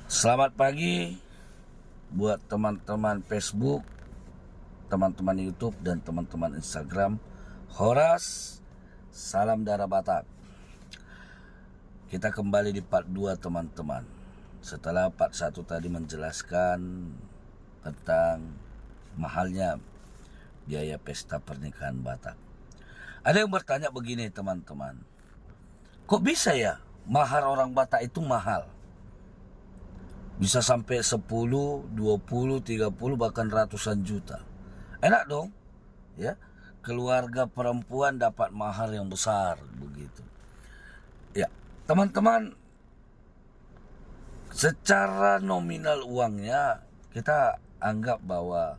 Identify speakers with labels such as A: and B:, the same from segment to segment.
A: Selamat pagi buat teman-teman Facebook, teman-teman YouTube, dan teman-teman Instagram. Horas, salam darah Batak. Kita kembali di part 2 teman-teman. Setelah part 1 tadi menjelaskan tentang mahalnya biaya pesta pernikahan Batak. Ada yang bertanya begini teman-teman, kok bisa ya mahar orang Batak itu mahal? Bisa sampai 10, 20, 30, bahkan ratusan juta. Enak dong, ya. Keluarga perempuan dapat mahar yang besar begitu. Ya, teman-teman, secara nominal uangnya kita anggap bahwa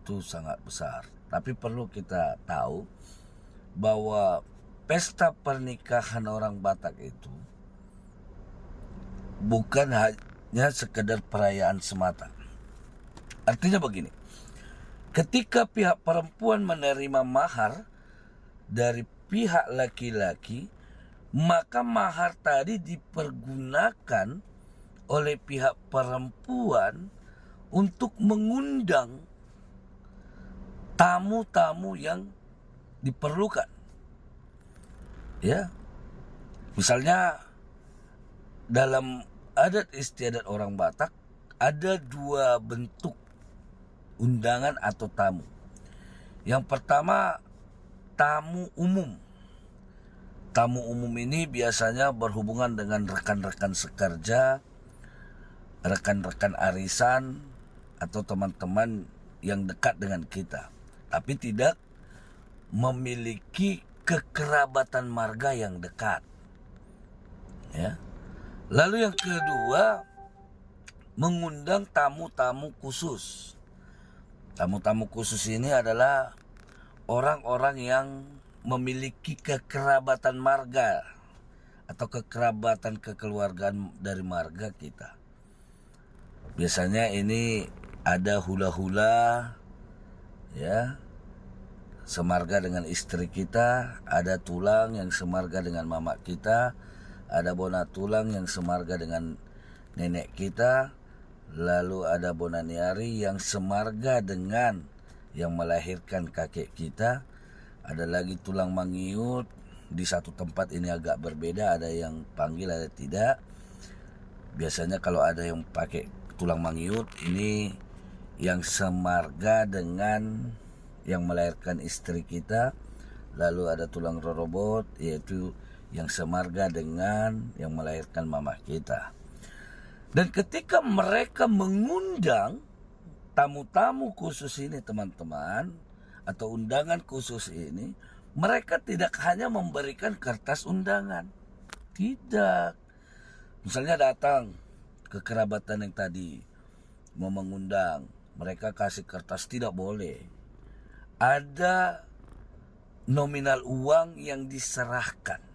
A: itu sangat besar. Tapi perlu kita tahu bahwa pesta pernikahan orang Batak itu bukan hanya sekedar perayaan semata. Artinya begini, ketika pihak perempuan menerima mahar dari pihak laki-laki, maka mahar tadi dipergunakan oleh pihak perempuan untuk mengundang tamu-tamu yang diperlukan. Ya, misalnya dalam adat istiadat orang Batak ada dua bentuk undangan atau tamu. Yang pertama, tamu umum. Tamu umum ini biasanya berhubungan dengan rekan-rekan sekerja, rekan-rekan arisan, atau teman-teman yang dekat dengan kita, tapi tidak memiliki kekerabatan marga yang dekat. Ya. Lalu yang kedua, mengundang tamu-tamu khusus. Tamu-tamu khusus ini adalah orang-orang yang memiliki kekerabatan marga atau kekerabatan kekeluargaan dari marga kita. Biasanya ini ada hula-hula, ya, semarga dengan istri kita, ada tulang yang semarga dengan mamak kita, ada bona tulang yang semarga dengan nenek kita, lalu ada bona niari yang semarga dengan yang melahirkan kakek kita, ada lagi tulang mangiut. Di satu tempat ini agak berbeda, ada yang panggil ada tidak. Biasanya kalau ada yang pakai tulang mangiut, ini yang semarga dengan yang melahirkan istri kita. Lalu ada tulang rorobot, yaitu yang semarga dengan yang melahirkan mama kita. Dan ketika mereka mengundang tamu-tamu khusus ini teman-teman, atau undangan khusus ini, mereka tidak hanya memberikan kertas undangan. Tidak. Misalnya datang kekerabatan yang tadi mau mengundang, mereka kasih kertas, tidak boleh. Ada nominal uang yang diserahkan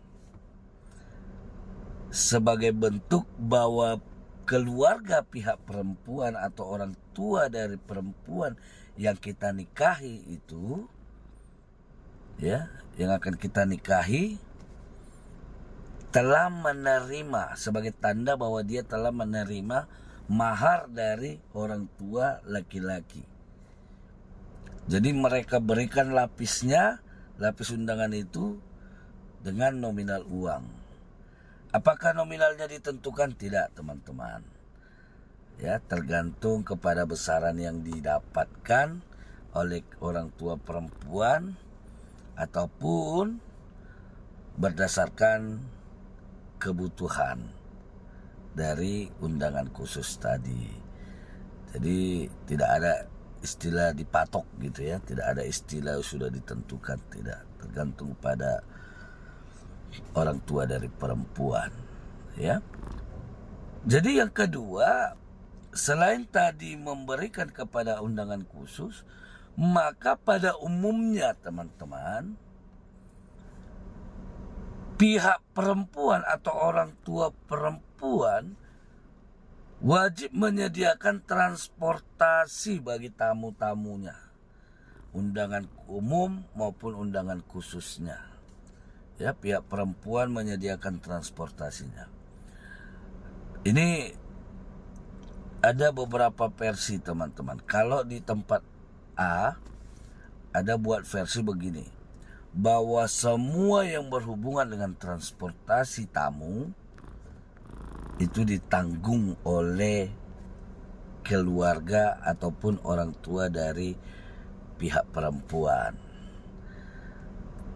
A: sebagai bentuk bahwa keluarga pihak perempuan atau orang tua dari perempuan yang kita nikahi itu, ya, yang akan kita nikahi, telah menerima, sebagai tanda bahwa dia telah menerima mahar dari orang tua laki-laki. Jadi mereka berikan lapisnya, lapis undangan itu dengan nominal uang. Apakah nominalnya ditentukan? Tidak teman-teman. Ya, tergantung kepada besaran yang didapatkan oleh orang tua perempuan ataupun berdasarkan kebutuhan dari undangan khusus tadi. Jadi tidak ada istilah dipatok gitu ya, tidak ada istilah sudah ditentukan, tidak, tergantung pada orang tua dari perempuan, ya. Jadi yang kedua, selain tadi memberikan kepada undangan khusus, maka pada umumnya teman-teman, pihak perempuan atau orang tua perempuan wajib menyediakan transportasi bagi tamu-tamunya, undangan umum maupun undangan khususnya. Ya, pihak perempuan menyediakan transportasinya. Ini ada beberapa versi teman-teman. Kalau di tempat A ada buat versi begini, bahwa semua yang berhubungan dengan transportasi tamu itu ditanggung oleh keluarga ataupun orang tua dari pihak perempuan.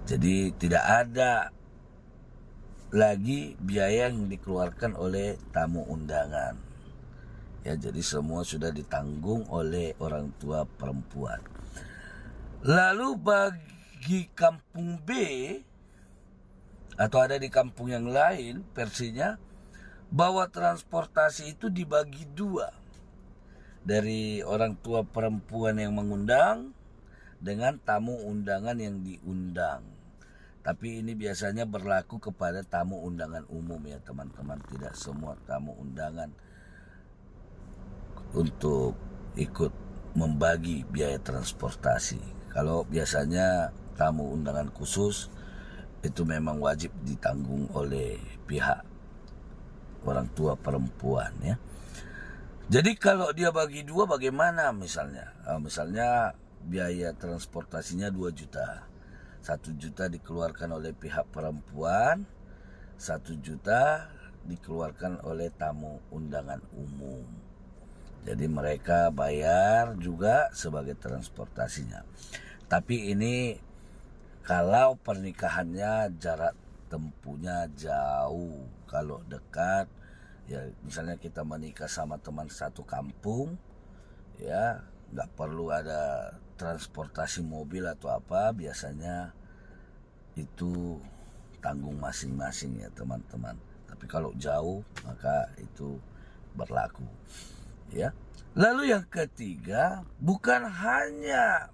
A: Jadi tidak ada lagi biaya yang dikeluarkan oleh tamu undangan. Ya, jadi semua sudah ditanggung oleh orang tua perempuan. Lalu bagi kampung B atau ada di kampung yang lain versinya, bahwa transportasi itu dibagi dua, dari orang tua perempuan yang mengundang dengan tamu undangan yang diundang. Tapi ini biasanya berlaku kepada tamu undangan umum ya teman-teman, tidak semua tamu undangan untuk ikut membagi biaya transportasi. Kalau biasanya tamu undangan khusus itu memang wajib ditanggung oleh pihak orang tua perempuan ya. Jadi kalau dia bagi dua bagaimana misalnya? Misalnya biaya transportasinya 2 juta. 1 juta dikeluarkan oleh pihak perempuan, 1 juta dikeluarkan oleh tamu undangan umum. Jadi mereka bayar juga sebagai transportasinya. Tapi ini kalau pernikahannya jarak tempuhnya jauh. Kalau dekat, ya misalnya kita menikah sama teman satu kampung, ya nggak perlu ada transportasi mobil atau apa, biasanya itu tanggung masing-masing ya teman-teman. Tapi kalau jauh maka itu berlaku ya. Lalu yang ketiga, bukan hanya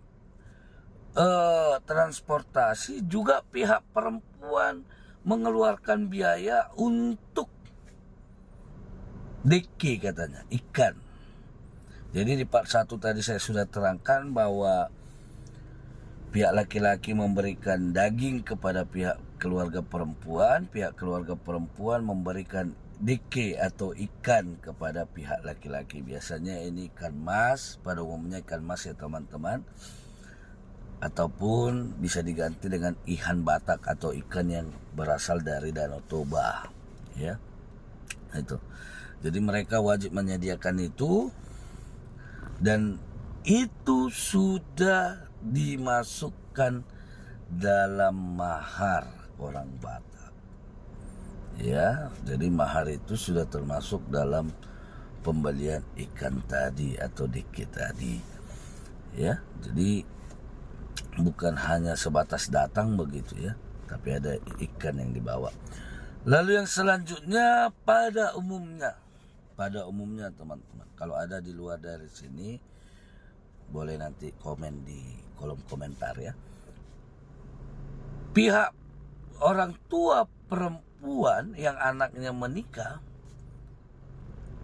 A: transportasi, juga pihak perempuan mengeluarkan biaya untuk DK katanya, ikan. Jadi di part 1 tadi saya sudah terangkan bahwa pihak laki-laki memberikan daging kepada pihak keluarga perempuan memberikan DK atau ikan kepada pihak laki-laki. Biasanya ini ikan mas, pada umumnya ikan mas ya teman-teman, ataupun bisa diganti dengan ikan batak atau ikan yang berasal dari Danau Toba ya. Itu. Jadi mereka wajib menyediakan itu, dan itu sudah dimasukkan dalam mahar orang Batak ya. Jadi mahar itu sudah termasuk dalam pembelian ikan tadi atau dikit tadi ya. Jadi bukan hanya sebatas datang begitu ya, tapi ada ikan yang dibawa. Lalu yang selanjutnya pada umumnya teman-teman, kalau ada di luar dari sini boleh nanti komen di kolom komentar ya. Pihak orang tua perempuan yang anaknya menikah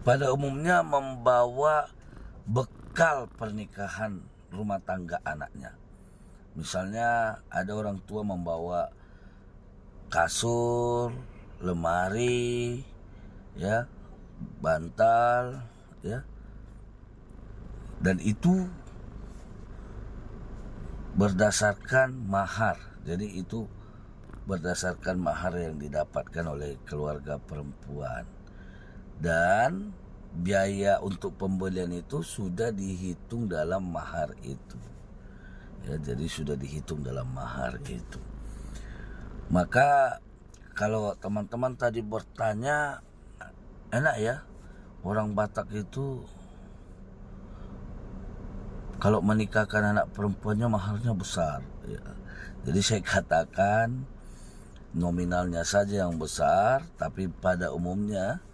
A: pada umumnya membawa bekal pernikahan rumah tangga anaknya. Misalnya ada orang tua membawa kasur, lemari, ya, bantal, ya, dan itu berdasarkan mahar. Jadi itu berdasarkan mahar yang didapatkan oleh keluarga perempuan, dan biaya untuk pembelian itu sudah dihitung dalam mahar itu. Ya, jadi sudah dihitung dalam mahar itu. Maka kalau teman-teman tadi bertanya, enak ya orang Batak itu kalau menikahkan anak perempuannya maharnya besar ya. Jadi saya katakan nominalnya saja yang besar, tapi pada umumnya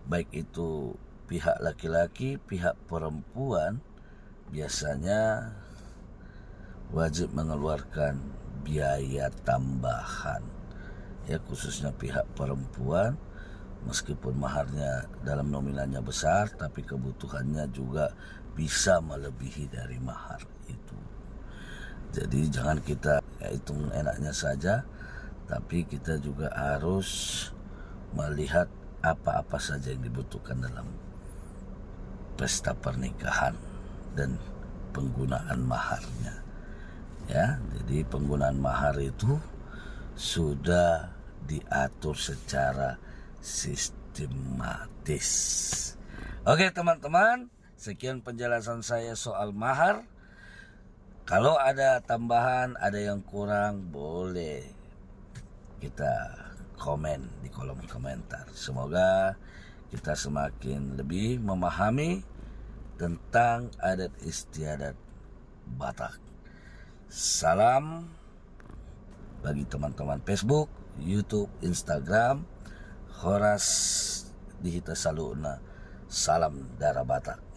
A: baik itu pihak laki-laki, pihak perempuan biasanya wajib mengeluarkan biaya tambahan ya, khususnya pihak perempuan. Meskipun maharnya dalam nominalnya besar, tapi kebutuhannya juga bisa melebihi dari mahar itu. Jadi jangan kita hitung enaknya saja, tapi kita juga harus melihat apa-apa saja yang dibutuhkan dalam pesta pernikahan dan penggunaan maharnya. Ya, jadi penggunaan mahar itu sudah diatur secara sistematis. Oke teman-teman, sekian penjelasan saya soal mahar. Kalau ada tambahan, ada yang kurang, boleh kita komen di kolom komentar. Semoga kita semakin lebih memahami tentang adat istiadat Batak. Salam bagi teman-teman Facebook, YouTube, Instagram. Horas Dihita Saluna. Salam darah Batak.